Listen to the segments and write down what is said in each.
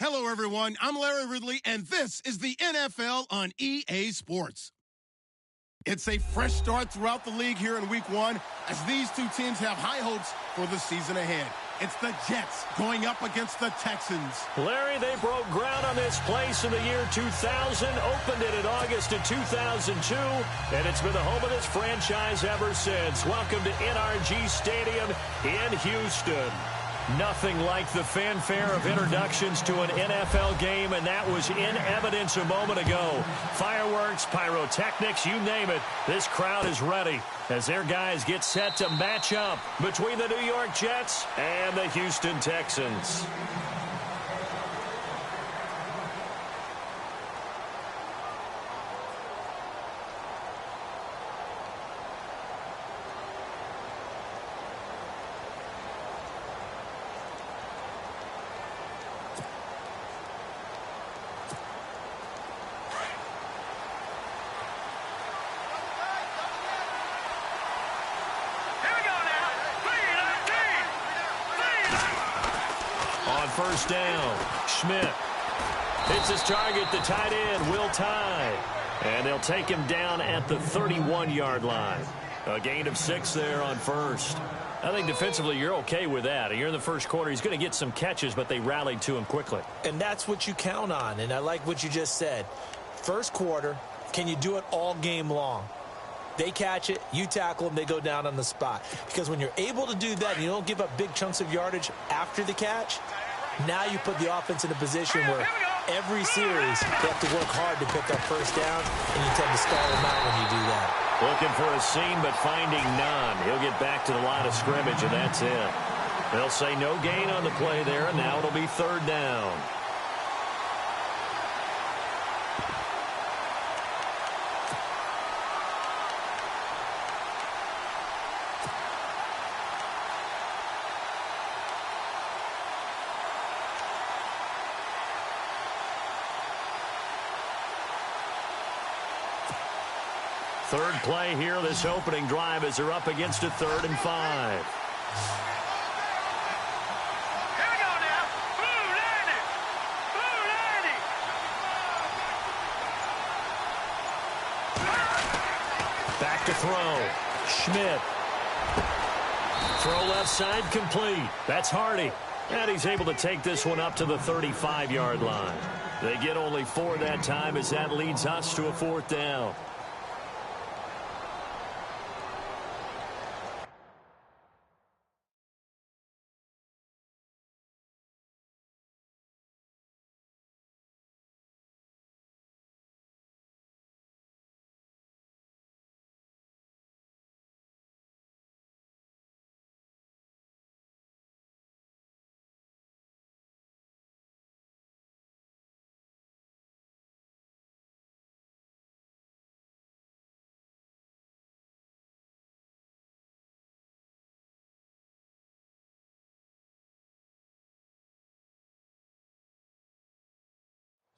Hello, everyone. I'm Larry Ridley, and this is the NFL on EA Sports. It's a fresh start throughout the league here in Week 1 as these two teams have high hopes for the season ahead. It's the Jets going up against the Texans. Larry, they broke ground on this place in the year 2000, opened it in August of 2002, and it's been the home of this franchise ever since. Welcome to NRG Stadium in Houston. Nothing like the fanfare of introductions to an NFL game, and that was in evidence a moment ago. Fireworks, pyrotechnics, you name it. This crowd is ready as their guys get set to match up between the New York Jets and the Houston Texans. First down, Schmidt hits his target, the tight end, Will Tye. And they'll take him down at the 31-yard line. A gain of 6 there on first. I think defensively you're okay with that. You're in the first quarter. He's going to get some catches, but they rallied to him quickly. And that's what you count on, and I like what you just said. First quarter, can you do it all game long? They catch it, you tackle them, they go down on the spot. Because when you're able to do that and you don't give up big chunks of yardage after the catch, now you put the offense in a position where every series they have to work hard to pick up first down, and you tend to stall them out when you do that. Looking for a seam, but finding none. He'll get back to the line of scrimmage, and that's it. They'll say no gain on the play there, and now it'll be third down. Third play here, this opening drive, as they're up against a 3rd and 5. Here we go now. Back to throw. Schmidt. Throw left side complete. That's Hardy. And he's able to take this one up to the 35-yard line. They get only 4 that time as that leads us to a 4th down.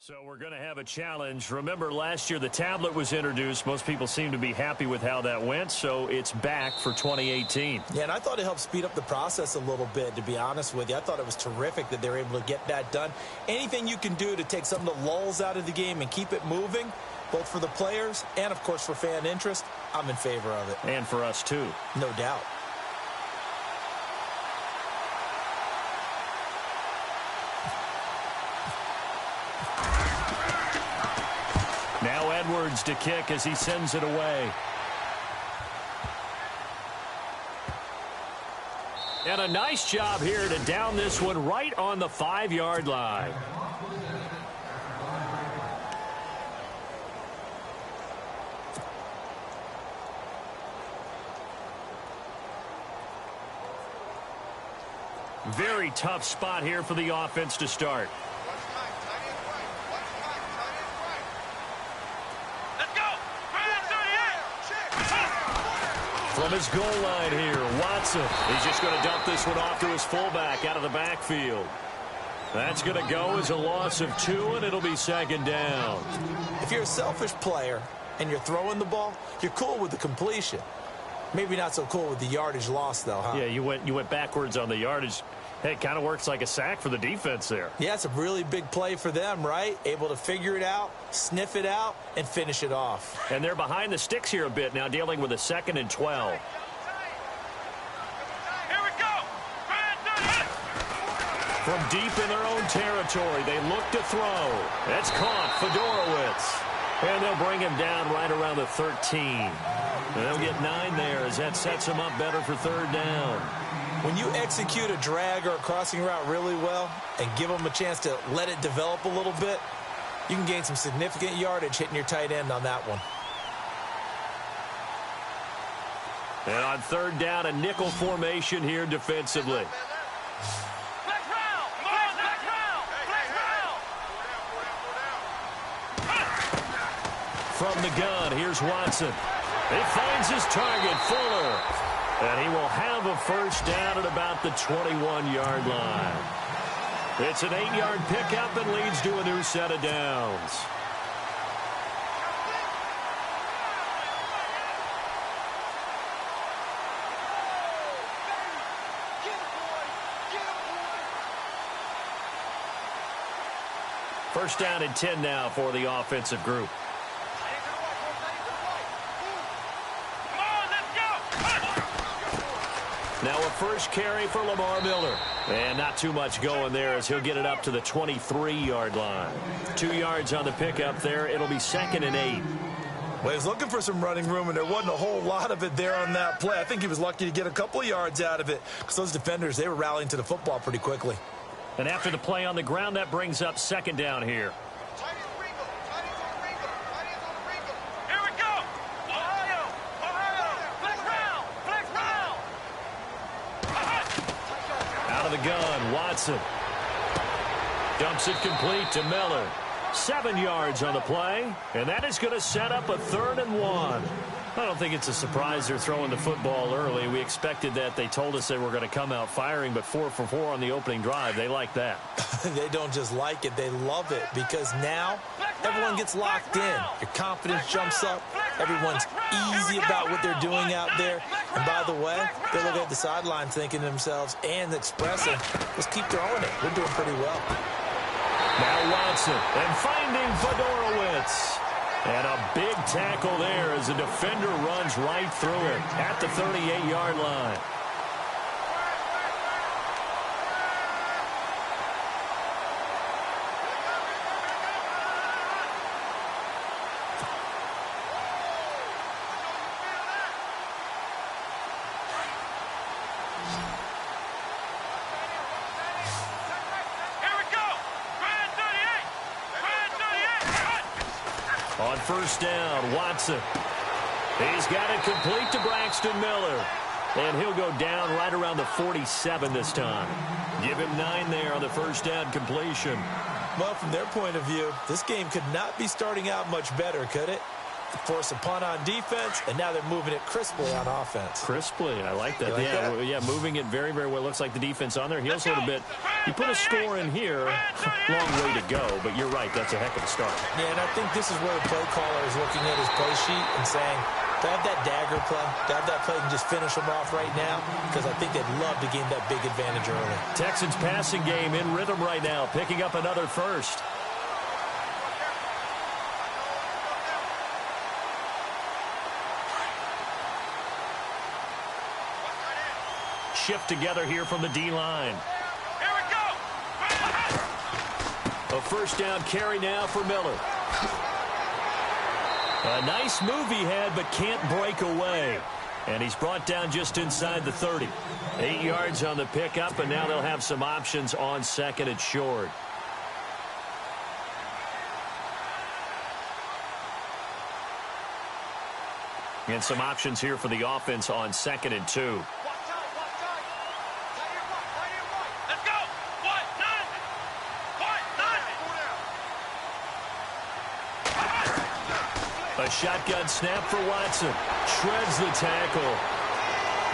So we're going to have a challenge. Remember, last year the tablet was introduced. Most people seem to be happy with how that went, so it's back for 2018. Yeah, and I thought it helped speed up the process a little bit, to be honest with you. I thought it was terrific that they were able to get that done. Anything you can do to take some of the lulls out of the game and keep it moving, both for the players and, of course, for fan interest, I'm in favor of it. And for us, too. No doubt. Now Edwards to kick as he sends it away. And a nice job here to down this one right on the 5-yard line. Very tough spot here for the offense to start. From his goal line here, Watson. He's just going to dump this one off to his fullback out of the backfield. That's going to go as a loss of 2, and it'll be 2nd down. If you're a selfish player and you're throwing the ball, you're cool with the completion. Maybe not so cool with the yardage loss, though, huh? Yeah, you went backwards on the yardage. Hey, it kind of works like a sack for the defense there. Yeah, it's a really big play for them, right? Able to figure it out, sniff it out, and finish it off. And they're behind the sticks here a bit now, dealing with a 2nd and 12. Here we go. From deep in their own territory, they look to throw. That's caught, Fedorowicz. And they'll bring him down right around the 13. And they'll get 9 there as that sets them up better for 3rd down. When you execute a drag or a crossing route really well and give them a chance to let it develop a little bit, you can gain some significant yardage hitting your tight end on that one. And on 3rd down, a nickel formation here defensively. From the gun, here's Watson. He finds his target, Fuller. And he will have a 1st down at about the 21-yard line. It's an 8-yard pickup and leads to a new set of downs. First down and 10 now for the offensive group. Now a first carry for Lamar Miller. And not too much going there as he'll get it up to the 23-yard line. 2 yards on the pickup there. It'll be 2nd and 8. Well, he was looking for some running room, and there wasn't a whole lot of it there on that play. I think he was lucky to get a couple of yards out of it because those defenders, they were rallying to the football pretty quickly. And after the play on the ground, that brings up 2nd down here. The gun, Watson. Dumps it complete to Miller. 7 yards on the play, and that is going to set up a 3rd and 1. I don't think it's a surprise they're throwing the football early. We expected that. They told us they were going to come out firing, but 4 for 4 on the opening drive. They like that. They don't just like it, they love it, because now everyone gets locked in. Your confidence jumps up. Everyone's easy about what they're doing out there. And by the way, they're looking at the sideline thinking to themselves and expressing, let's keep throwing it. We're doing pretty well. Now Watson, and finding Fedorowicz. And a big tackle there as the defender runs right through it at the 38-yard line. On 1st down, Watson. He's got it complete to Braxton Miller. And he'll go down right around the 47 this time. Give him 9 there on the 1st down completion. Well, from their point of view, this game could not be starting out much better, could it? Force a punt on defense, and now they're moving it crisply on offense. Crisply, I like that. Like that? Yeah, moving it very, very well. Looks like the defense on their heels a little bit. You put a score in here, long way to go, but you're right, that's a heck of a start. Yeah, and I think this is where the play caller is looking at his play sheet and saying, to have that dagger play, to have that play and just finish them off right now, because I think they'd love to gain that big advantage early. Texans passing game in rhythm right now, picking up another first. Shift together here from the D-line. Here we go. A 1st down carry now for Miller. A nice move he had, but can't break away. And he's brought down just inside the 30. 8 yards on the pickup, and now they'll have some options on 2nd and short. And some options here for the offense on 2nd and 2. A shotgun snap for Watson. Shreds the tackle.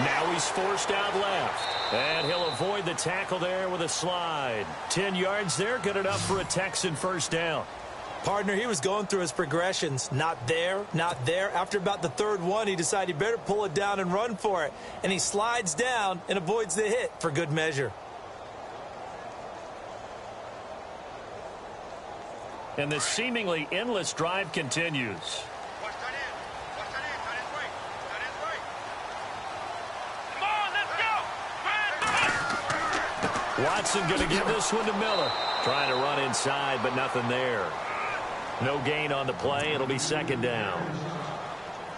Now he's forced out left. And he'll avoid the tackle there with a slide. 10 yards there, good enough for a Texan 1st down. Partner, he was going through his progressions. Not there, not there. After about the 3rd one, he decided he better pull it down and run for it. And he slides down and avoids the hit for good measure. And this seemingly endless drive continues. Watson going to give this one to Miller. Trying to run inside, but nothing there. No gain on the play. It'll be second down.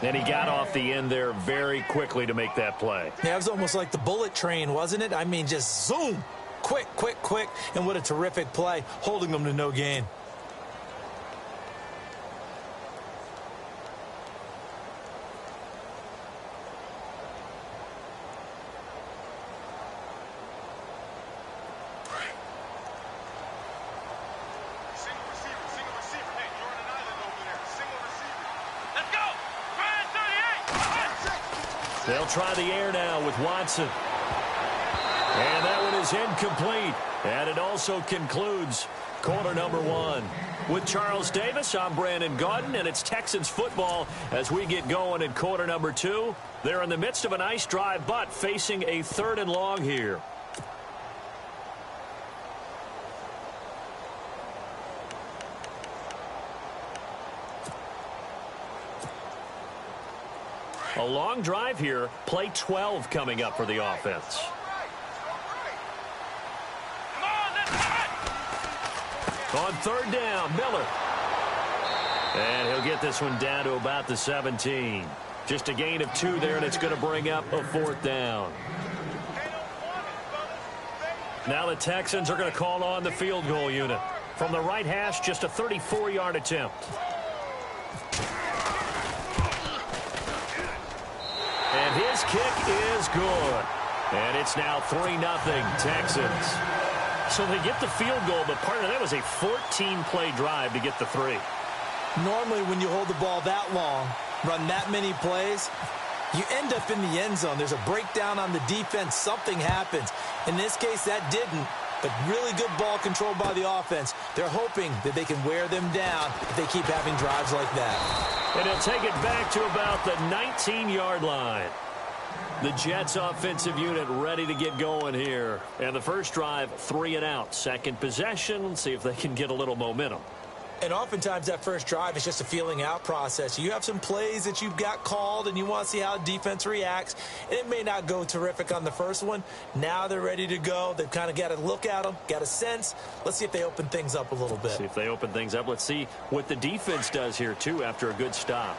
And he got off the end there very quickly to make that play. Yeah, it was almost like the bullet train, wasn't it? I mean, just zoom. Quick, quick, quick. And what a terrific play, holding them to no gain. They'll try the air now with Watson. And that one is incomplete. And it also concludes quarter number one. With Charles Davis, I'm Brandon Gaudin, and it's Texans football as we get going in quarter number two. They're in the midst of a nice drive, but facing a 3rd and long here. A long drive here. Play 12 coming up for the offense. On 3rd down, Miller. And he'll get this one down to about the 17. Just a gain of 2 there, and it's going to bring up a 4th down. Now the Texans are going to call on the field goal unit. From the right hash, just a 34-yard attempt. And his kick is good. And it's now 3-0 Texans. So they get the field goal, but part of that was a 14-play drive to get the 3. Normally, when you hold the ball that long, run that many plays, you end up in the end zone. There's a breakdown on the defense. Something happens. In this case, that didn't. But really good ball control by the offense. They're hoping that they can wear them down if they keep having drives like that. And he'll take it back to about the 19-yard line. The Jets offensive unit ready to get going here. And the first drive, 3 and out. Second possession, let's see if they can get a little momentum. And oftentimes that first drive is just a feeling out process. You have some plays that you've got called and you want to see how defense reacts. And it may not go terrific on the first one. Now they're ready to go. They've kind of got to look at them, got a sense. Let's see if they open things up a little bit. See if they open things up. Let's see what the defense does here, too, after a good stop.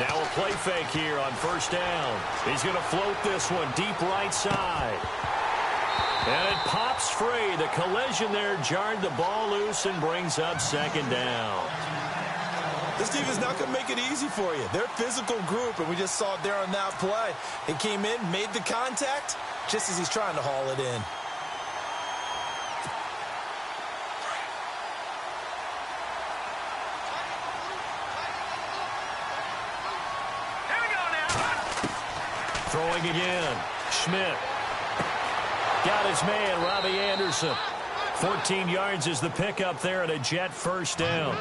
Now a play fake here on first down. He's going to float this one deep right side. And it pops free. The collision there jarred the ball loose and brings up second down. This team is not going to make it easy for you. They're a physical group, and we just saw it there on that play. It came in, made the contact, just as he's trying to haul it in. Throwing again. Schmidt. Got his man, Robbie Anderson. 14 yards is the pickup there, and a Jet first down.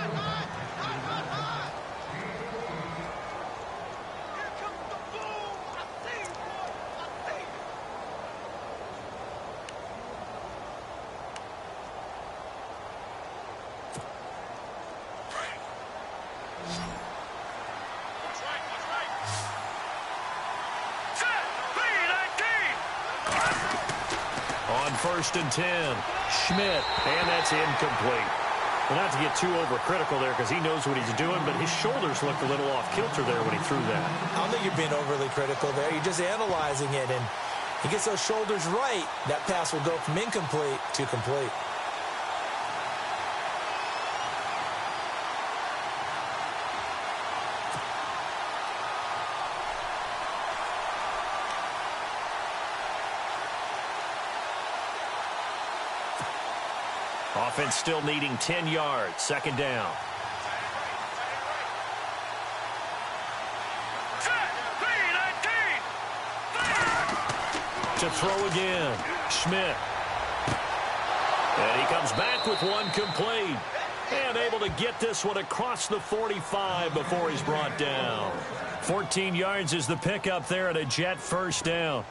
First and 10. Schmidt. And that's incomplete. Well, not to get too overcritical there because he knows what he's doing, but his shoulders looked a little off kilter there when he threw that. I don't think you're being overly critical there. You're just analyzing it, and he gets those shoulders right. That pass will go from incomplete to complete. Offense still needing 10 yards. Second down. To throw again. Schmidt. And he comes back with one complete. And able to get this one across the 45 before he's brought down. 14 yards is the pickup there and a Jet first down.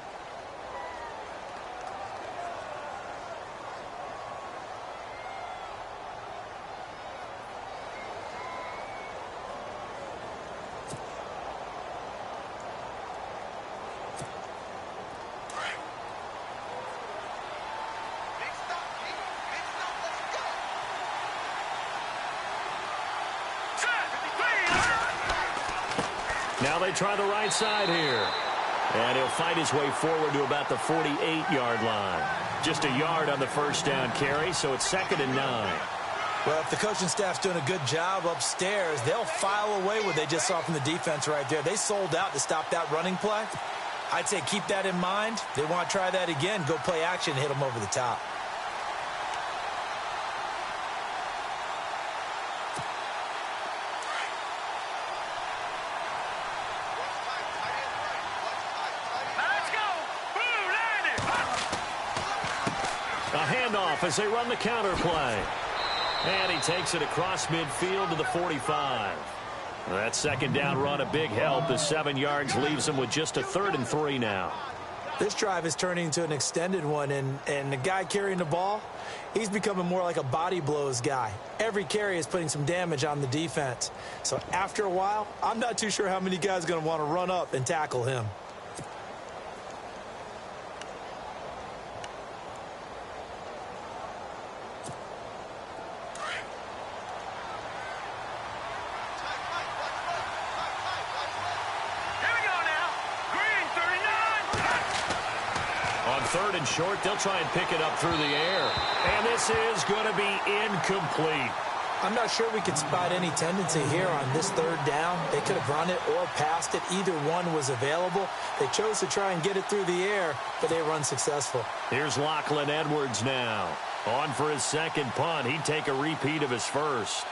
Now they try the right side here. And he'll fight his way forward to about the 48-yard line. Just a yard on the first down carry, so it's 2nd and 9. Well, if the coaching staff's doing a good job upstairs, they'll file away what they just saw from the defense right there. They sold out to stop that running play. I'd say keep that in mind. They want to try that again. Go play action and hit them over the top. As they run the counter play. And he takes it across midfield to the 45. That second down run a big help. The 7 yards leaves him with just a 3rd and 3 now. This drive is turning into an extended one, and the guy carrying the ball, he's becoming more like a body blows guy. Every carry is putting some damage on the defense. So after a while, I'm not too sure how many guys are going to want to run up and tackle him. Third and short, they'll try and pick it up through the air. And this is going to be incomplete. I'm not sure we could spot any tendency here on this 3rd down. They could have run it or passed it. Either one was available. They chose to try and get it through the air, but they were unsuccessful. Here's Lachlan Edwards now. On for his second punt. He'd take a repeat of his first.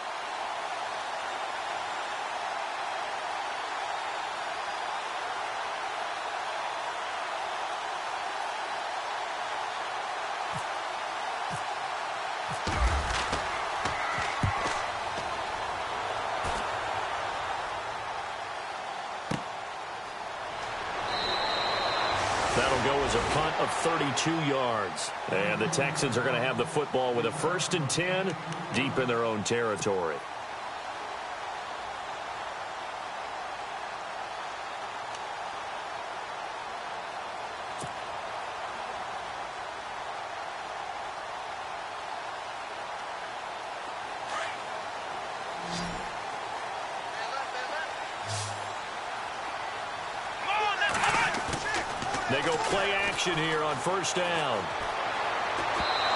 That'll go as a punt of 32 yards. And the Texans are going to have the football with a 1st and 10 deep in their own territory. They go play action here on 1st down.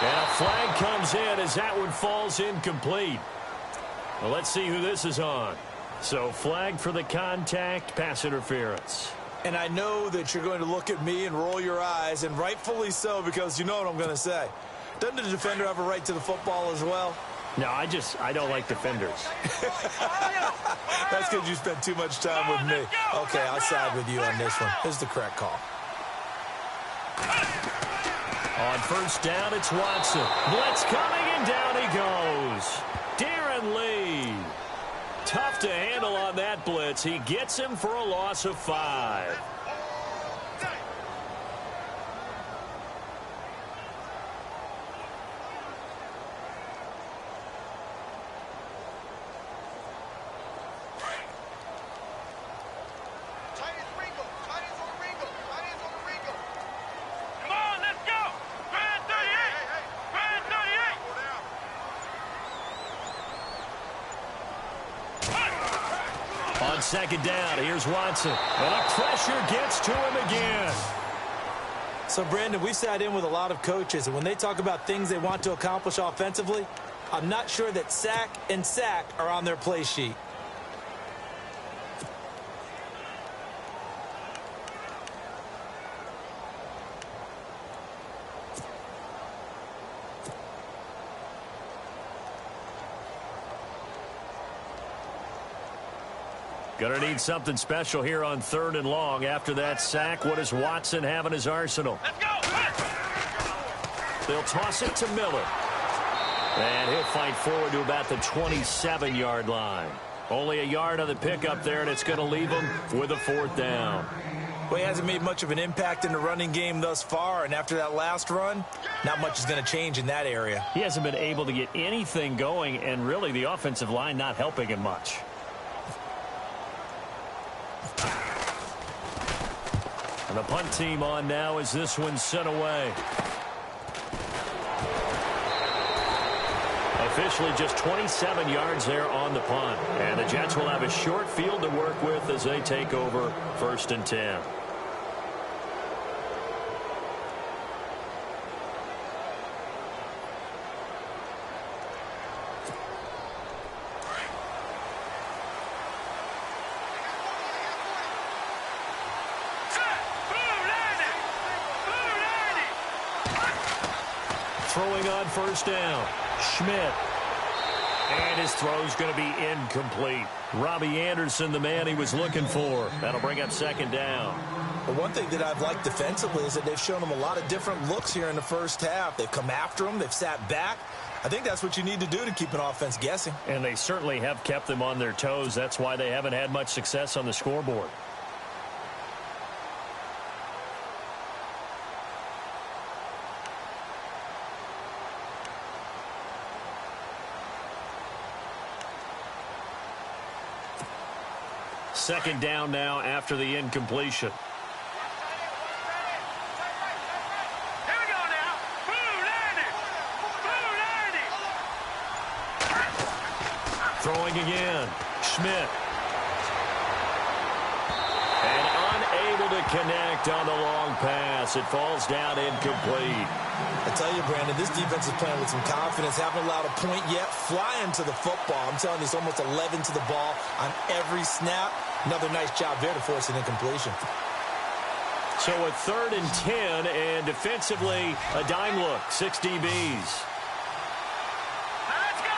And a flag comes in as that one falls incomplete. Well, let's see who this is on. So flag for the contact, pass interference. And I know that you're going to look at me and roll your eyes, and rightfully so, because you know what I'm going to say. Doesn't the defender have a right to the football as well? No, I don't like defenders. That's because you spent too much time with me. Okay, I'll side with you on this one. This is the correct call. On 1st down, it's Watson. Blitz coming, and down he goes. Darren Lee. Tough to handle on that blitz. He gets him for a loss of 5. On 2nd down, here's Watson. And the pressure gets to him again. So, Brandon, we sat in with a lot of coaches, and when they talk about things they want to accomplish offensively, I'm not sure that sack and sack are on their play sheet. Gonna need something special here on 3rd and long. After that sack, what does Watson have in his arsenal? Let's go! They'll toss it to Miller. And he'll fight forward to about the 27-yard line. Only a yard on the pickup there, and it's going to leave him with a 4th down. Well, he hasn't made much of an impact in the running game thus far, and after that last run, not much is going to change in that area. He hasn't been able to get anything going, and really the offensive line not helping him much. And the punt team on now as this one's sent away. Officially just 27 yards there on the punt. And the Jets will have a short field to work with as they take over 1st and 10. Throwing on 1st down. Schmidt. And his throw's going to be incomplete. Robbie Anderson, the man he was looking for. That'll bring up 2nd down. But one thing that I've liked defensively is that they've shown him a lot of different looks here in the first half. They've come after him. They've sat back. I think that's what you need to do to keep an offense guessing. And they certainly have kept them on their toes. That's why they haven't had much success on the scoreboard. Second down now after the incompletion. Here we go now. Throwing again. Schmidt. And unable to connect on the long pass. It falls down incomplete. I tell you, Brandon, this defense is playing with some confidence. Haven't allowed a point yet. Flying to the football. I'm telling you, it's almost 11 to the ball on every snap. Another nice job there to force an incompletion. So a 3rd and 10, and defensively, a dime look. 6 DBs. Let's go.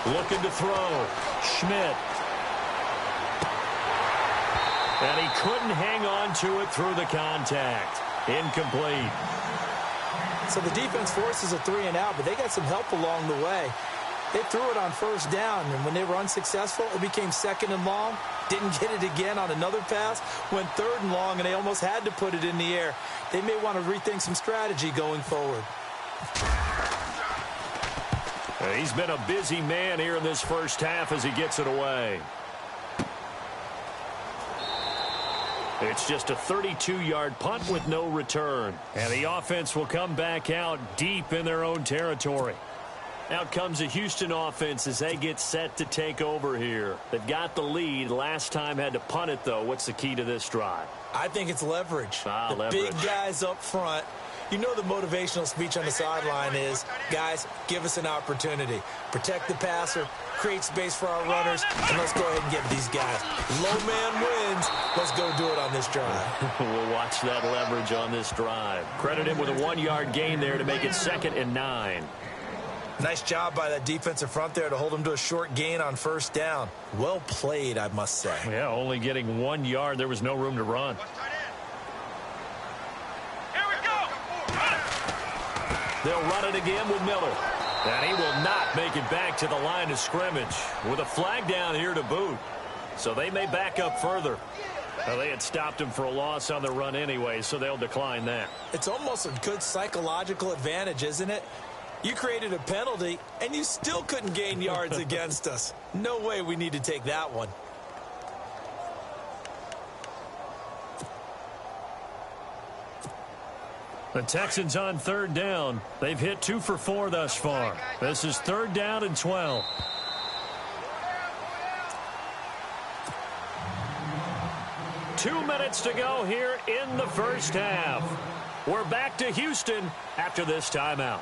3-19. Looking to throw. Schmidt. And he couldn't hang on to it through the contact. Incomplete. So the defense forces a 3 and out, but they got some help along the way. They threw it on 1st down, and when they were unsuccessful, it became 2nd and long. Didn't get it again on another pass. Went 3rd and long, and they almost had to put it in the air. They may want to rethink some strategy going forward. He's been a busy man here in this first half as he gets it away. It's just a 32-yard punt with no return. And the offense will come back out deep in their own territory. Out comes the Houston offense as they get set to take over here. They've got the lead. Last time had to punt it, though. What's the key to this drive? I think it's leverage. The leverage. Big guys up front. You know the motivational speech on the sideline is, guys, give us an opportunity. Protect the passer, create space for our runners, and let's go ahead and get these guys. Low man wins. Let's go do it on this drive. We'll watch that leverage on this drive. Credit him with a 1-yard gain there to make it 2nd and 9. Nice job by that defensive front there to hold him to a short gain on 1st down. Well played, I must say. Yeah, only getting 1 yard. There was no room to run. Here we go. They'll run it again with Miller. And he will not make it back to the line of scrimmage with a flag down here to boot. So they may back up further. Well, they had stopped him for a loss on the run anyway, so they'll decline that. It's almost a good psychological advantage, isn't it? You created a penalty, and you still couldn't gain yards against us. No way we need to take that one. The Texans on 3rd down. They've hit 2 for 4 thus far. This is 3rd down and 12. Two minutes to go here in the first half. We're back to Houston after this timeout.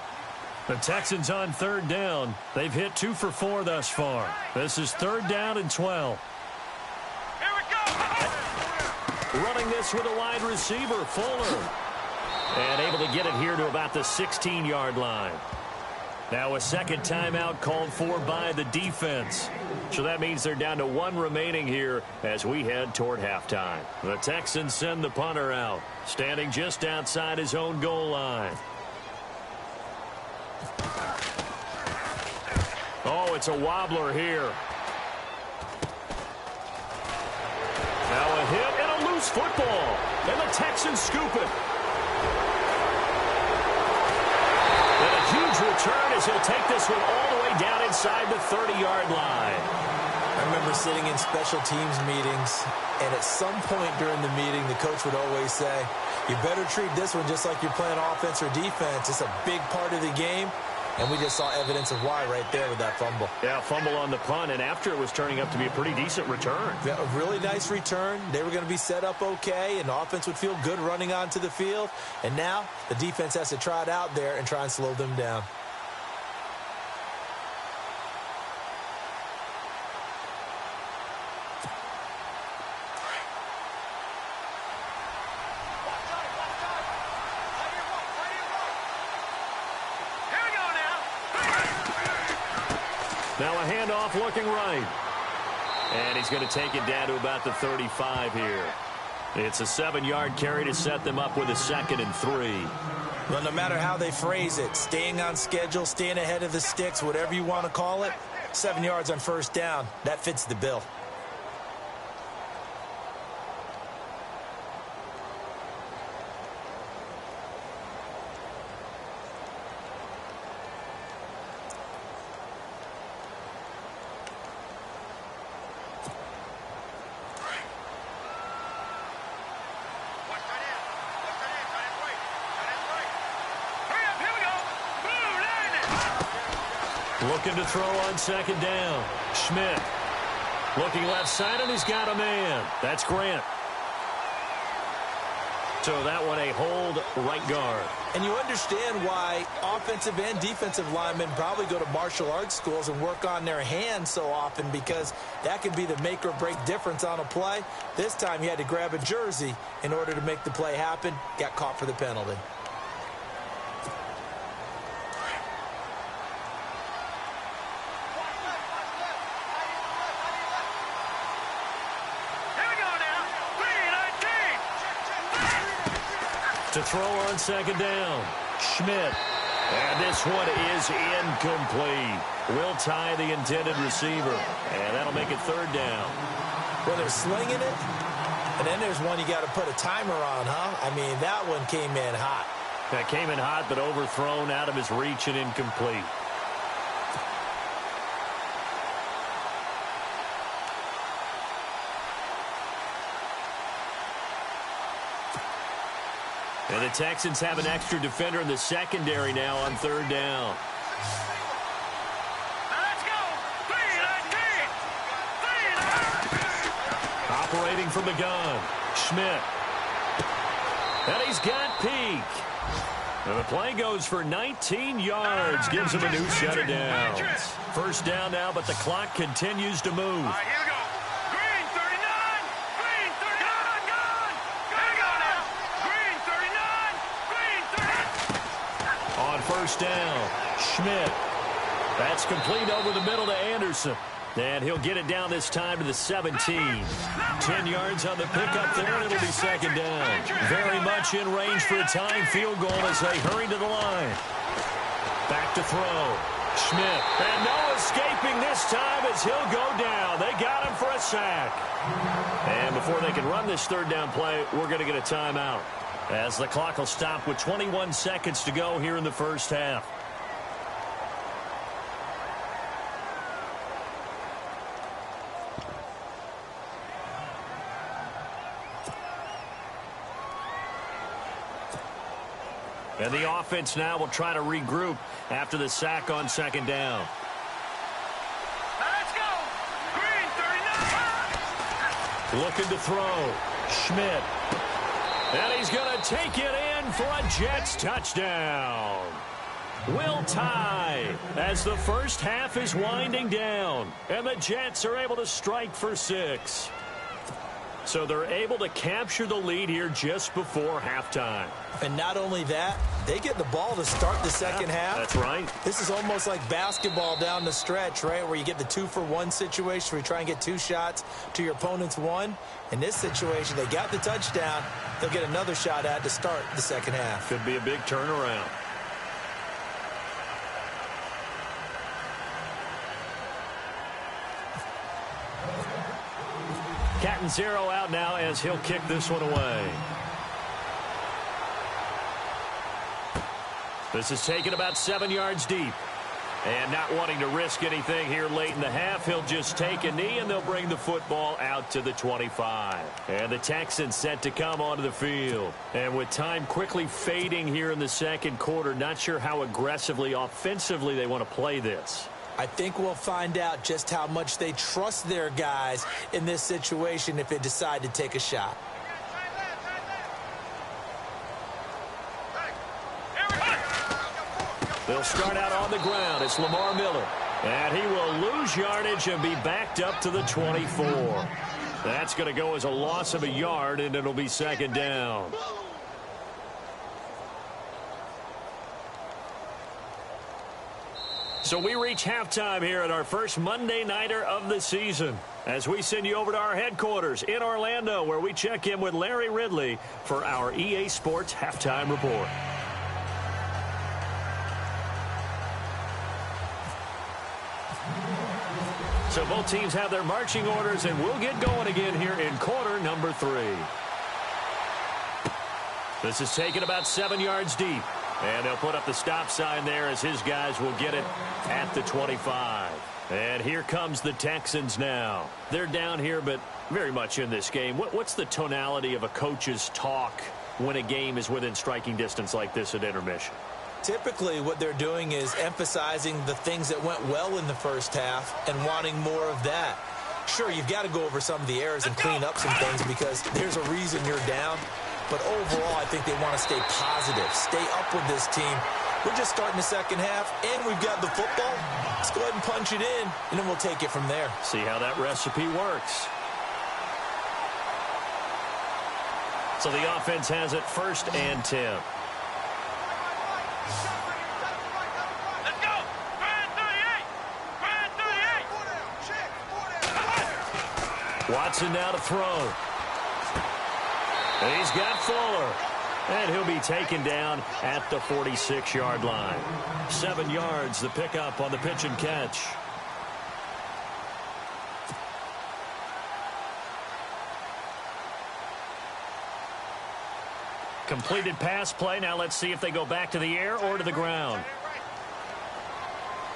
The Texans on 3rd down. They've hit 2 for 4 thus far. This is 3rd down and 12. Here we go. Running this with a wide receiver, Fuller. And able to get it here to about the 16-yard line. Now a second timeout called for by the defense. So that means they're down to 1 remaining here as we head toward halftime. The Texans send the punter out, standing just outside his own goal line. Oh, it's a wobbler here. Now a hit and a loose football. And the Texans scoop it. And a huge return as he'll take this one all the way down inside the 30-yard line. I remember sitting in special teams meetings, and at some point during the meeting, the coach would always say, you better treat this one just like you're playing offense or defense. It's a big part of the game. And we just saw evidence of why right there with that fumble. Yeah, fumble on the punt, and after it was turning up to be a pretty decent return. Yeah, a really nice return. They were going to be set up okay, and the offense would feel good running onto the field. And now the defense has to try it out there and try and slow them down. Now a handoff looking right. And he's going to take it down to about the 35 here. It's a 7-yard carry to set them up with a 2nd and 3. Well, no matter how they phrase it, staying on schedule, staying ahead of the sticks, whatever you want to call it, 7 yards on first down, that fits the bill. Looking to throw on 2nd down. Schmidt. Looking left side, and he's got a man. That's Grant. So that one a hold right guard. And you understand why offensive and defensive linemen probably go to martial arts schools and work on their hands so often, because that can be the make or break difference on a play. This time he had to grab a jersey in order to make the play happen. Got caught for the penalty. To throw on 2nd down. Schmidt. And this one is incomplete. Will tie the intended receiver. And that'll make it 3rd down. Well, they're slinging it. And then there's one you got to put a timer on, huh? I mean, that one came in hot. That came in hot, but overthrown, out of his reach and incomplete. And the Texans have an extra defender in the secondary now on 3rd down. Let's go! 3-19! Operating from the gun. Schmidt. And he's got Peak. And the play goes for 19 yards. Gives him a new set of downs. 1st down now, but the clock continues to move. All right, here we go. Green 39! Green 39! Gone! Here we go now! Green 39! Green 30! On 1st down, Schmidt. That's complete over the middle to Anderson. And he'll get it down this time to the 17. 10 yards on the pickup there, and it'll be 2nd down. Very much in range for a tying field goal as they hurry to the line. Back to throw. Schmidt. And no escaping this time as he'll go down. They got him for a sack. And before they can run this 3rd down play, we're going to get a timeout, as the clock will stop with 21 seconds to go here in the 1st half. And the offense now will try to regroup after the sack on 2nd down. Let's go! Green 39! Looking to throw. Schmidt. And he's going to take it in for a Jets touchdown. Will tie as the 1st half is winding down. And the Jets are able to strike for 6. So they're able to capture the lead here just before halftime. And not only that, they get the ball to start the 2nd half. That's right. This is almost like basketball down the stretch, right, where you get the 2-for-1 situation where you try and get 2 shots to your opponent's 1. In this situation, they got the touchdown. They'll get another shot at to start the 2nd half. Could be a big turnaround. Martin 0 out now as he'll kick this one away. This is taken about 7 yards deep. And not wanting to risk anything here late in the half, he'll just take a knee, and they'll bring the football out to the 25. And the Texans set to come onto the field. And with time quickly fading here in the second quarter, not sure how aggressively, offensively they want to play this. I think we'll find out just how much they trust their guys in this situation if they decide to take a shot. They'll start out on the ground. It's Lamar Miller. And he will lose yardage and be backed up to the 24. That's going to go as a loss of a yard, and it'll be second down. So we reach halftime here at our first Monday Nighter of the season as we send you over to our headquarters in Orlando, where we check in with Larry Ridley for our EA Sports Halftime Report. So both teams have their marching orders, and we'll get going again here in quarter number 3. This is taken about 7 yards deep. And they'll put up the stop sign there as his guys will get it at the 25. And here comes the Texans now. They're down here, but very much in this game. What's the tonality of a coach's talk when a game is within striking distance like this at intermission? Typically, what they're doing is emphasizing the things that went well in the first half and wanting more of that. Sure, you've got to go over some of the errors and clean up some things because there's a reason you're down. But overall, I think they want to stay positive, stay up with this team. We're just starting the second half, and we've got the football. Let's go ahead and punch it in, and then we'll take it from there. See how that recipe works. So the offense has it 1st and 10. Let's go. Brand 38. Watson now to throw. He's got Fuller. And he'll be taken down at the 46-yard line. 7 yards, the pickup on the pitch and catch. Completed pass play. Now let's see if they go back to the air or to the ground.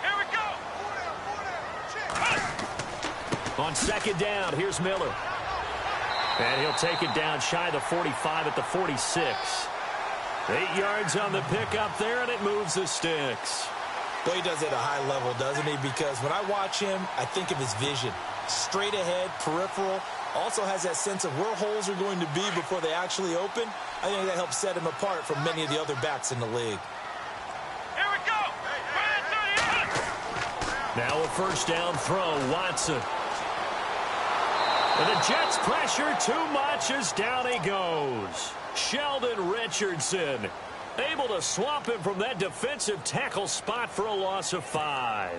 Here we go. On second down, here's Miller. And he'll take it down shy of the 45 at the 46. 8 yards on the pickup there, and it moves the sticks. Well, he does it at a high level, doesn't he? Because when I watch him, I think of his vision. Straight ahead, peripheral. Also has that sense of where holes are going to be before they actually open. I think that helps set him apart from many of the other backs in the league. Here we go. Brand 38. Now a first down throw, Watson. And the Jets pressure too much as down he goes. Sheldon Richardson able to swamp him from that defensive tackle spot for a loss of 5.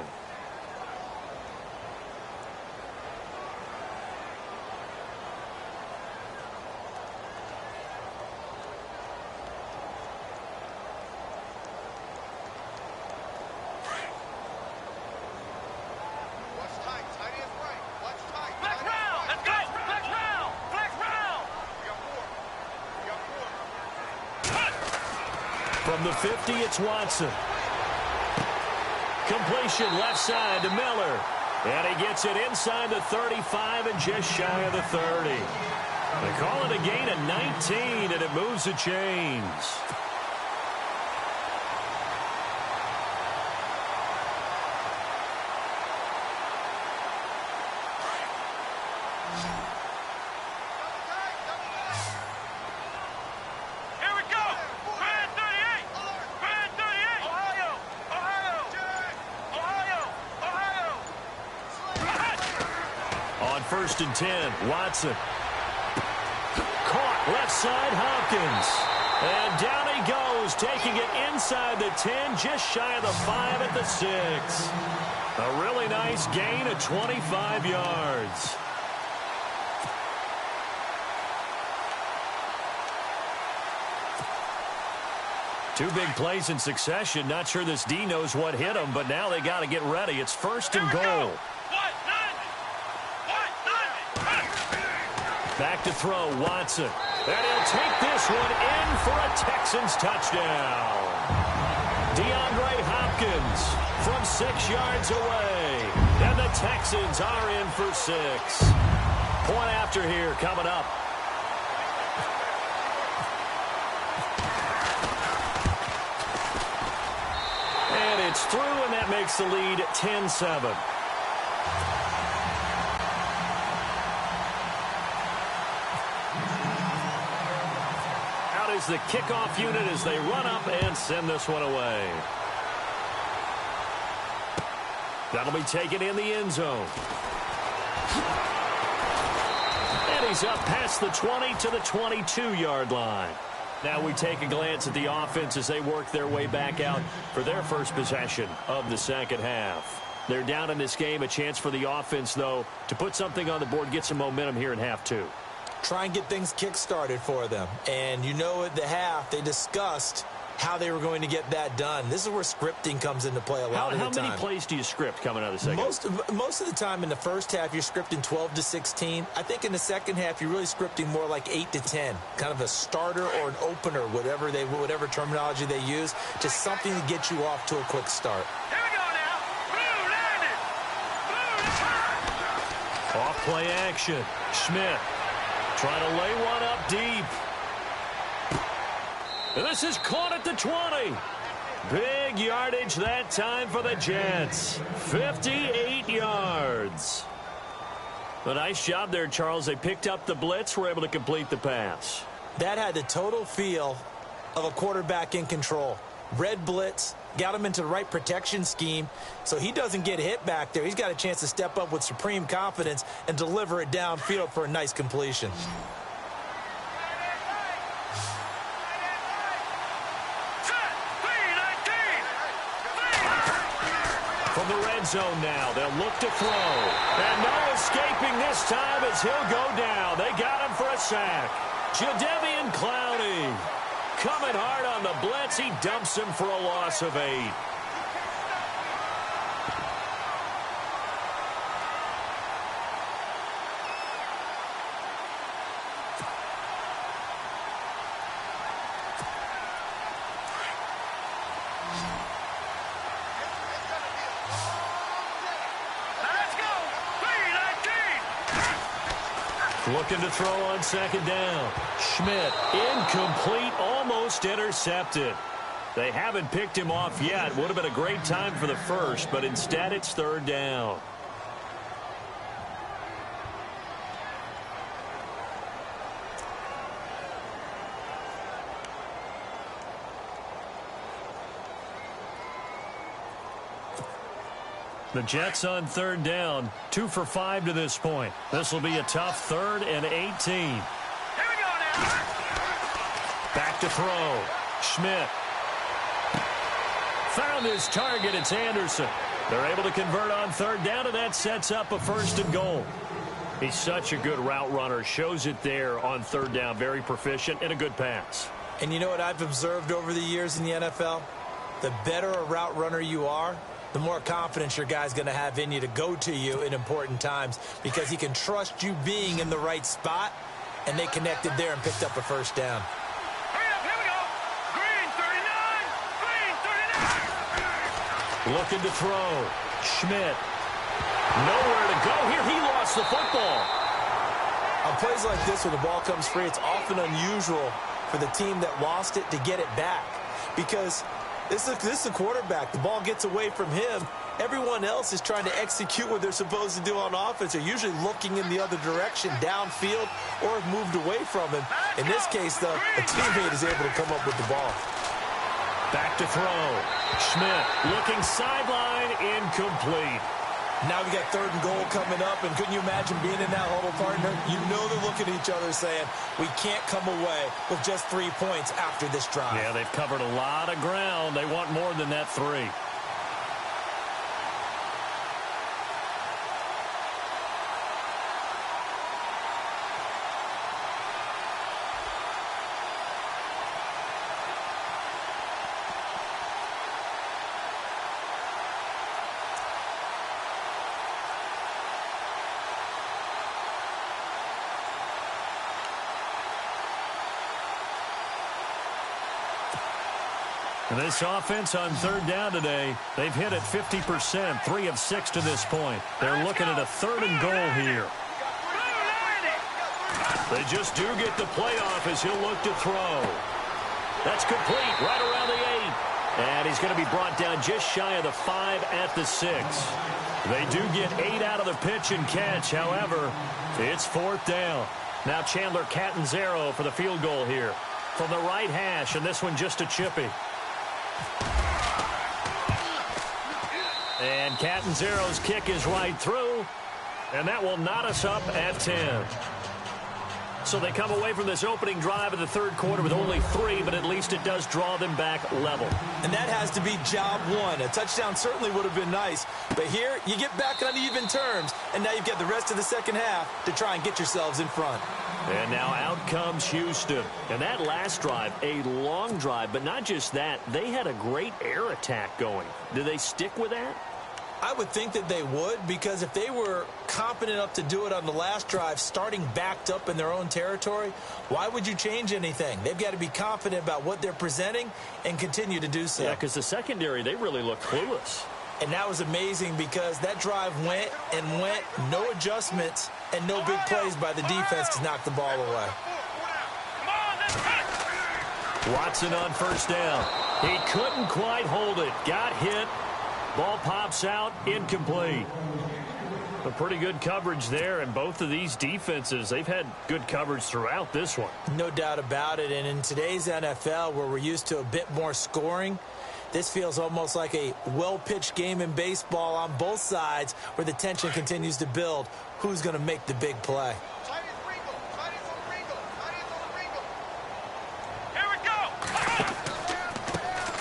From the 50, it's Watson. Completion left side to Miller. And he gets it inside the 35 and just shy of the 30. They call it a gain of 19, and it moves the chains. First and 10, Watson. Caught left side, Hopkins. And down he goes, taking it inside the 10, just shy of the 5 at the 6. A really nice gain of 25 yards. Two big plays in succession. Not sure this D knows what hit him, but now they got to get ready. It's first and goal. Back to throw, Watson. And he'll take this one in for a Texans touchdown. DeAndre Hopkins from 6 yards away. And the Texans are in for 6. Point after here coming up. And it's through, and that makes the lead 10-7. Is the kickoff unit as they run up and send this one away. That'll be taken in the end zone. And he's up past the 20 to the 22-yard line. Now we take a glance at the offense as they work their way back out for their first possession of the second half. They're down in this game. A chance for the offense, though, to put something on the board, get some momentum here in half two. Try and get things kick-started for them. And you know at the half, they discussed how they were going to get that done. This is where scripting comes into play a lot of the time. How many plays do you script coming out of the second? Most of the time in the first half, you're scripting 12 to 16. I think in the second half, you're really scripting more like 8 to 10. Kind of a starter or an opener, whatever terminology they use, just something to get you off to a quick start. Here we go now. Blue landed. Blue. Off play action. Schmidt. Trying to lay one up deep. And this is caught at the 20. Big yardage that time for the Jets. 58 yards. A nice job there, Charles. They picked up the blitz, were able to complete the pass. That had the total feel of a quarterback in control. Red blitz, got him into the right protection scheme, so he doesn't get hit back there. He's got a chance to step up with supreme confidence and deliver it downfield for a nice completion. From the red zone now, they'll look to throw. And no escaping this time as he'll go down. They got him for a sack. Jadeveon Clowney coming hard on the blitz. He dumps him for a loss of 8. Looking to throw on second down. Schmidt, incomplete, almost intercepted. They haven't picked him off yet. Would have been a great time for the first, but instead it's third down. The Jets on third down, 2 for 5 to this point. This will be a tough 3rd and 18. Here we go now. Back to throw. Schmidt. Found his target. It's Anderson. They're able to convert on third down, and that sets up a 1st and goal. He's such a good route runner. Shows it there on third down. Very proficient and a good pass. And you know what I've observed over the years in the NFL? The better a route runner you are, the more confidence your guy's going to have in you to go to you in important times because he can trust you being in the right spot, and they connected there and picked up a 1st down. Hurry up, here we go. Green 39. Green 39. Looking to throw. Schmidt. Nowhere to go here. He lost the football. On plays like this where the ball comes free, it's often unusual for the team that lost it to get it back because this is a quarterback. The ball gets away from him. Everyone else is trying to execute what they're supposed to do on offense. They're usually looking in the other direction, downfield, or have moved away from him. In this case, though, a teammate is able to come up with the ball. Back to throw. Schmidt looking sideline, incomplete. Now we got 3rd and goal coming up, and couldn't you imagine being in that huddle, partner? You know they're looking at each other saying, we can't come away with just 3 points after this drive. Yeah, they've covered a lot of ground. They want more than that 3. And this offense on third down today, they've hit it 50%, 3 of 6 to this point. They're looking at a 3rd and goal here. They just do get the playoff as he'll look to throw. That's complete right around the 8. And he's going to be brought down just shy of the 5 at the 6. They do get 8 out of the pitch and catch. However, it's 4th down. Now Chandler Catanzaro for the field goal here from the right hash, and this one just a chippy. And Catanzaro's kick is right through, and that will knot us up at 10. So they come away from this opening drive in the third quarter with only 3, but at least it does draw them back level. And that has to be job one. A touchdown certainly would have been nice, but here you get back on even terms, and now you've got the rest of the second half to try and get yourselves in front. And now out comes Houston. And that last drive, a long drive, but not just that, they had a great air attack going. Do they stick with that? I would think that they would, because if they were competent enough to do it on the last drive, starting backed up in their own territory, why would you change anything? They've got to be confident about what they're presenting and continue to do so. Yeah, because the secondary, they really look clueless. And that was amazing because that drive went and went, no adjustments, and no big plays by the defense to knock the ball away. Watson on first down. He couldn't quite hold it. Got hit. Ball pops out, incomplete. A pretty good coverage there, and both of these defenses, they've had good coverage throughout this one. No doubt about it, and in today's NFL, where we're used to a bit more scoring, this feels almost like a well-pitched game in baseball on both sides where the tension continues to build. Who's going to make the big play? Here we go.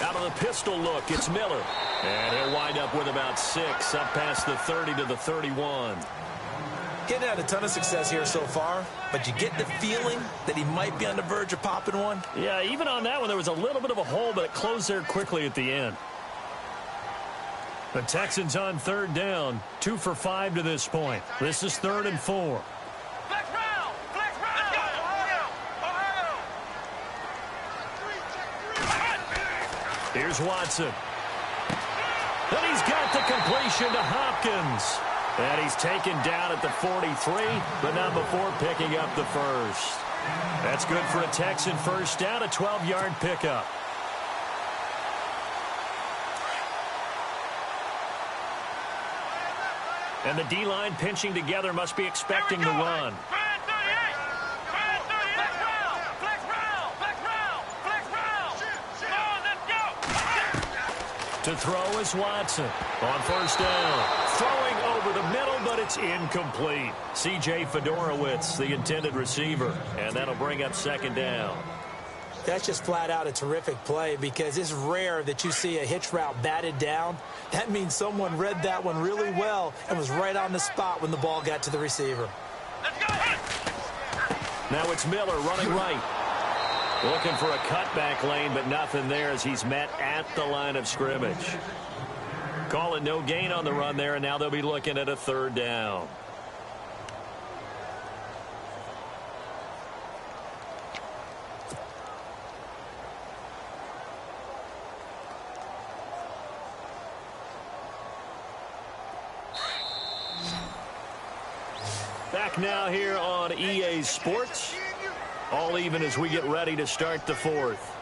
Out of the pistol look, it's Miller. And he'll wind up with about 6, up past the 30 to the 31. Getting had a ton of success here so far, but you get the feeling that he might be on the verge of popping one. Yeah, even on that one, there was a little bit of a hole, but it closed there quickly at the end. The Texans on third down, 2 for 5 to this point. This is 3rd and 4. Flex round. Flex round. Let's go. Ohio. Here's Watson. And he's got the completion to Hopkins. And he's taken down at the 43, but not before picking up the first. That's good for a Texan first down, a 12-yard pickup. And the D-line pinching together must be expecting the run. To throw is Watson on first down. Throwing over the middle, but it's incomplete. C.J. Fedorowicz, the intended receiver, and that'll bring up second down. That's just flat out a terrific play because it's rare that you see a hitch route batted down. That means someone read that one really well and was right on the spot when the ball got to the receiver. Let's go. Now it's Miller running right. Looking for a cutback lane, but nothing there as he's met at the line of scrimmage. Call it no gain on the run there, and now they'll be looking at a third down. Back now here on EA Sports. All even as we get ready to start the fourth.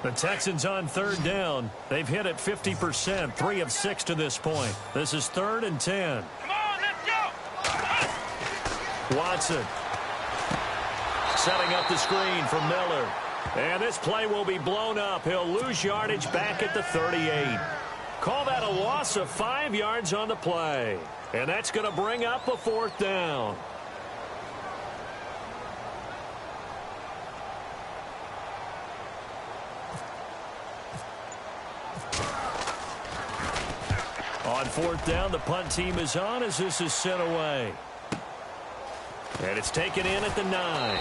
The Texans on third down. They've hit it 50%, 3 of 6 to this point. This is 3rd and 10. Come on, let's go. Watson setting up the screen for Miller. And this play will be blown up. He'll lose yardage back at the 38. Call that a loss of 5 yards on the play. And that's going to bring up a 4th down. On 4th down, the punt team is on as this is sent away. And it's taken in at the 9.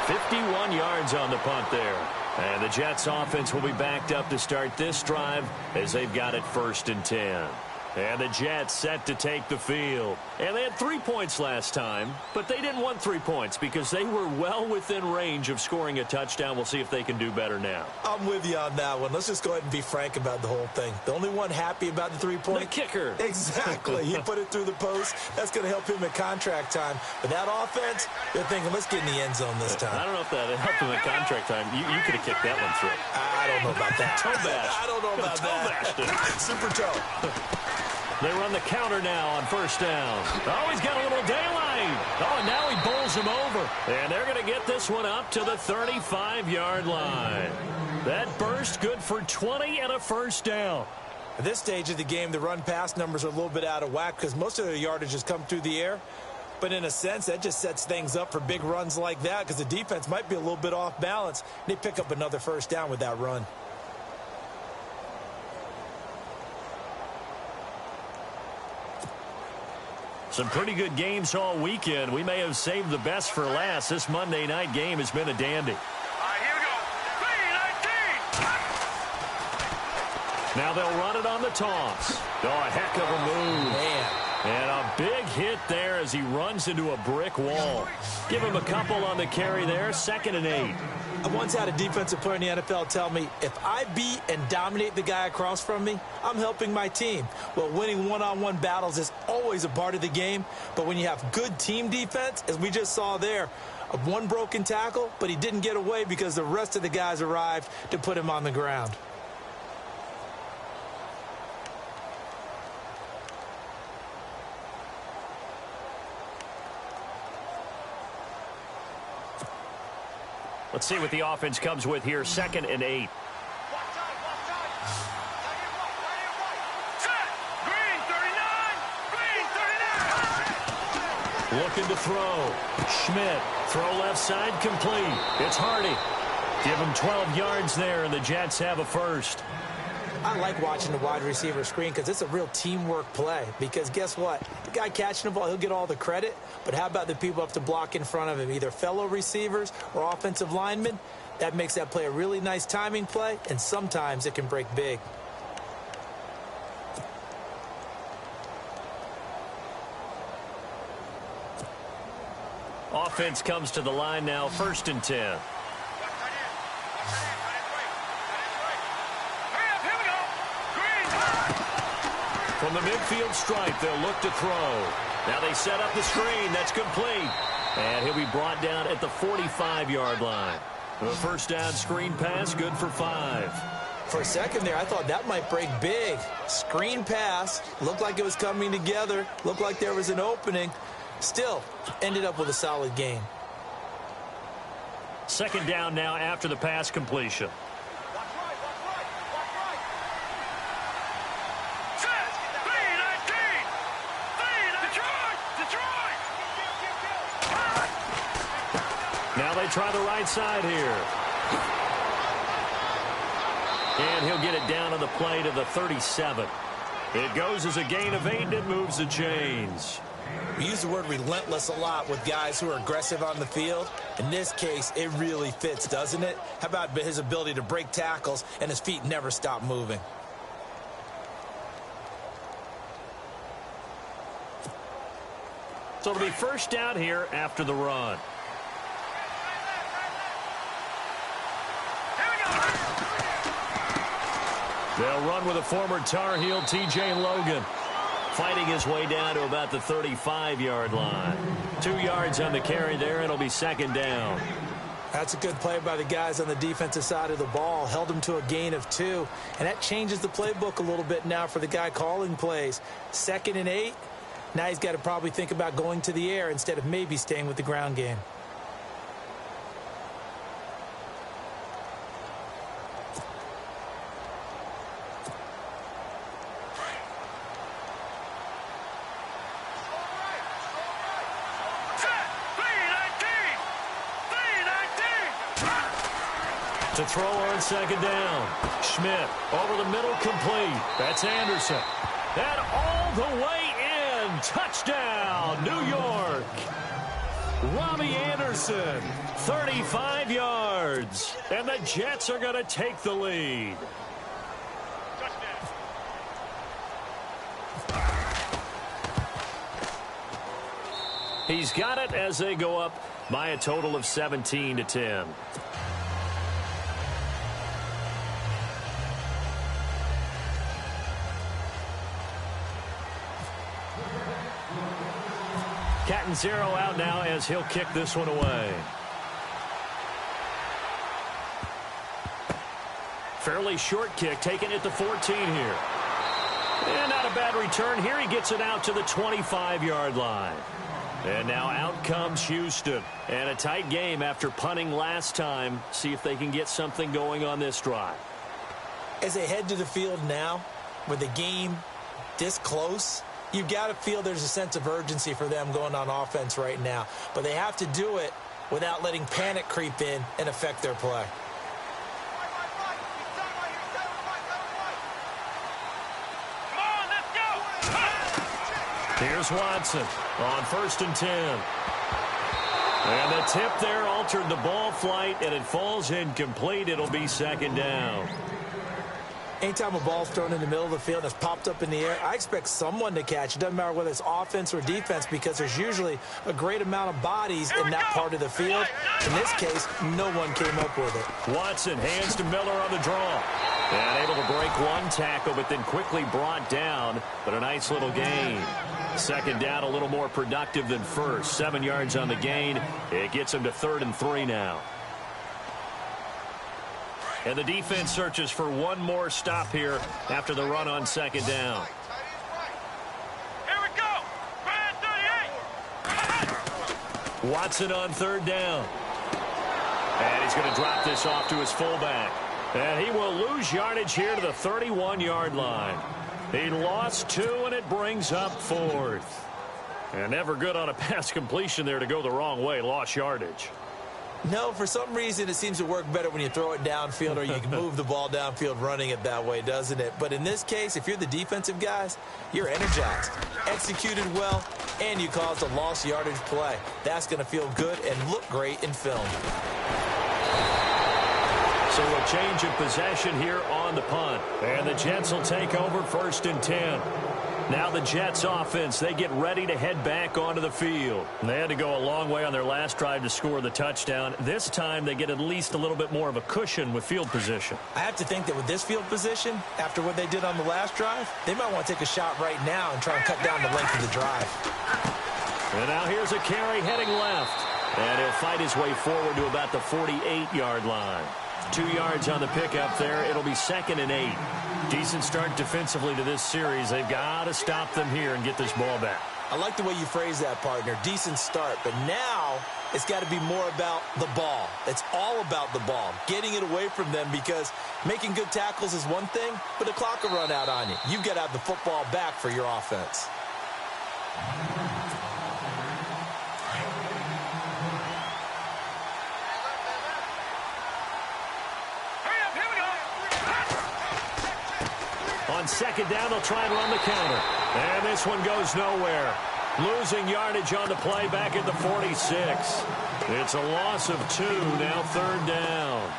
51 yards on the punt there. And the Jets offense will be backed up to start this drive as they've got it 1st and 10. And the Jets set to take the field. And they had 3 points last time, but they didn't want 3 points because they were well within range of scoring a touchdown. We'll see if they can do better now. I'm with you on that one. Let's just go ahead and be frank about the whole thing. The only one happy about the 3-point? The kicker. Exactly. He put it through the post. That's going to help him at contract time. But that offense, they're thinking, let's get in the end zone this time. I don't know if that helped him at contract time. You could have kicked that one through. I don't know about that. Toe bash. I don't know about that. Super toe. They run the counter now on first down. Oh, he's got a little daylight. Oh, and now he bowls him over. And they're going to get this one up to the 35-yard line. That burst good for 20 and a first down. At this stage of the game, the run-pass numbers are a little bit out of whack because most of their yardage has come through the air. But in a sense, that just sets things up for big runs like that because the defense might be a little bit off balance. They pick up another first down with that run. Some pretty good games all weekend. We may have saved the best for last. This Monday night game has been a dandy. All right, here we go. 3-19. Now they'll run it on the toss. Oh, a heck of a move. Man. And a big hit there as he runs into a brick wall. Give him a couple on the carry there. 2nd and 8. I once had a defensive player in the NFL tell me, if I beat and dominate the guy across from me, I'm helping my team. Well, winning one-on-one battles is always a part of the game, but when you have good team defense, as we just saw there, one broken tackle, but he didn't get away because the rest of the guys arrived to put him on the ground. Let's see what the offense comes with here. 2nd and 8. Set. Green 39. Green 39. Looking to throw. Schmidt. Throw left side complete. It's Hardy. Give him 12 yards there, and the Jets have a first. I like watching the wide receiver screen because it's a real teamwork play. Because guess what? The guy catching the ball, he'll get all the credit. But how about the people up to block in front of him, either fellow receivers or offensive linemen? That makes that play a really nice timing play, and sometimes it can break big. Offense comes to the line now, 1st and 10. From the midfield stripe, they'll look to throw. Now they set up the screen. That's complete. And he'll be brought down at the 45-yard line. The first down screen pass, good for 5. For a second there, I thought that might break big. Screen pass. Looked like it was coming together. Looked like there was an opening. Still, ended up with a solid gain. 2nd down now after the pass completion. Now they try the right side here. And he'll get it down to the play to the 37. It goes as a gain of 8, and it moves the chains. We use the word relentless a lot with guys who are aggressive on the field. In this case, it really fits, doesn't it? How about his ability to break tackles and his feet never stop moving? So it'll be first down here after the run. They'll run with a former Tar Heel, T.J. Logan, fighting his way down to about the 35-yard line. 2 yards on the carry there, and it'll be 2nd down. That's a good play by the guys on the defensive side of the ball. Held him to a gain of 2, and that changes the playbook a little bit now for the guy calling plays. 2nd and 8. Now he's got to probably think about going to the air instead of maybe staying with the ground game. To throw on 2nd down. Schmidt over the middle, complete. That's Anderson. And all the way in. Touchdown, New York. Robbie Anderson, 35 yards. And the Jets are going to take the lead. He's got it as they go up by a total of 17-10. Catanzaro out now as he'll kick this one away. Fairly short kick, taking it to 14 here. And not a bad return here. He gets it out to the 25-yard line. And now out comes Houston. And a tight game after punting last time. See if they can get something going on this drive. As they head to the field now, with the game this close, you've got to feel there's a sense of urgency for them going on offense right now. But they have to do it without letting panic creep in and affect their play. Here's Watson on 1st and 10. And the tip there altered the ball flight, and it falls incomplete. It'll be 2nd down. Anytime a ball's thrown in the middle of the field and it's popped up in the air, I expect someone to catch it. Doesn't matter whether it's offense or defense, because there's usually a great amount of bodies in that part of the field. In this case, no one came up with it. Watson hands to Miller on the draw. And able to break one tackle, but then quickly brought down. But a nice little gain. 2nd down, a little more productive than first. 7 yards on the gain. It gets him to 3rd and 3 now. And the defense searches for one more stop here after the run on 2nd down. Here we go. Brand 38. Watson on 3rd down. And he's going to drop this off to his fullback. And he will lose yardage here to the 31-yard line. He lost 2, and it brings up 4th. And never good on a pass completion there to go the wrong way. Lost yardage. No, for some reason it seems to work better when you throw it downfield or you can move the ball downfield running it that way, doesn't it? But in this case, if you're the defensive guys, you're energized, executed well, and you caused a lost yardage play. That's going to feel good and look great in film. So a change of possession here on the punt. And the Jets will take over 1st and 10. Now the Jets offense, they get ready to head back onto the field. They had to go a long way on their last drive to score the touchdown. This time they get at least a little bit more of a cushion with field position. I have to think that with this field position, after what they did on the last drive, they might want to take a shot right now and try and cut down the length of the drive. And now here's a carry heading left. And he'll fight his way forward to about the 48-yard line. 2 yards on the pickup there. It'll be 2nd and 8. Decent start defensively to this series. They've got to stop them here and get this ball back. I like the way you phrase that, partner. Decent start. But now it's got to be more about the ball. It's all about the ball. Getting it away from them, because making good tackles is one thing, but the clock will run out on you. You've got to have the football back for your offense. On 2nd down, they'll try and run the counter. And this one goes nowhere. Losing yardage on the play back at the 46. It's a loss of 2, now 3rd down.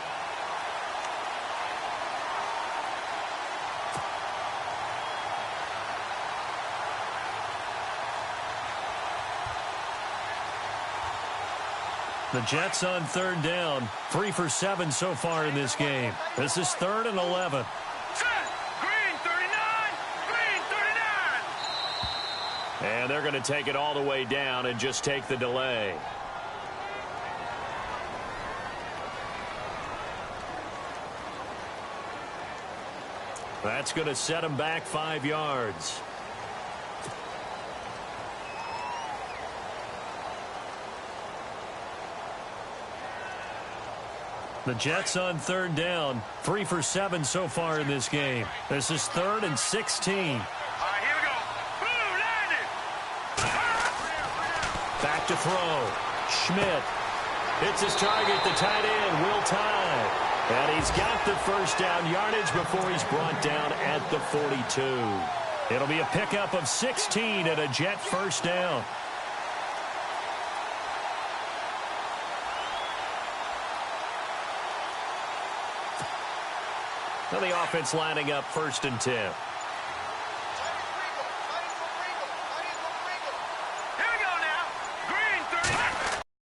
The Jets on 3rd down. 3 for 7 so far in this game. This is 3rd and 11. And they're going to take it all the way down and just take the delay. That's going to set them back 5 yards. The Jets on 3rd down. 3 for 7 so far in this game. This is 3rd and 16. Back to throw. Schmidt hits his target, the tight end, Will Tye. And he's got the first down yardage before he's brought down at the 42. It'll be a pickup of 16 and a Jet first down. Now the offense lining up 1st and 10.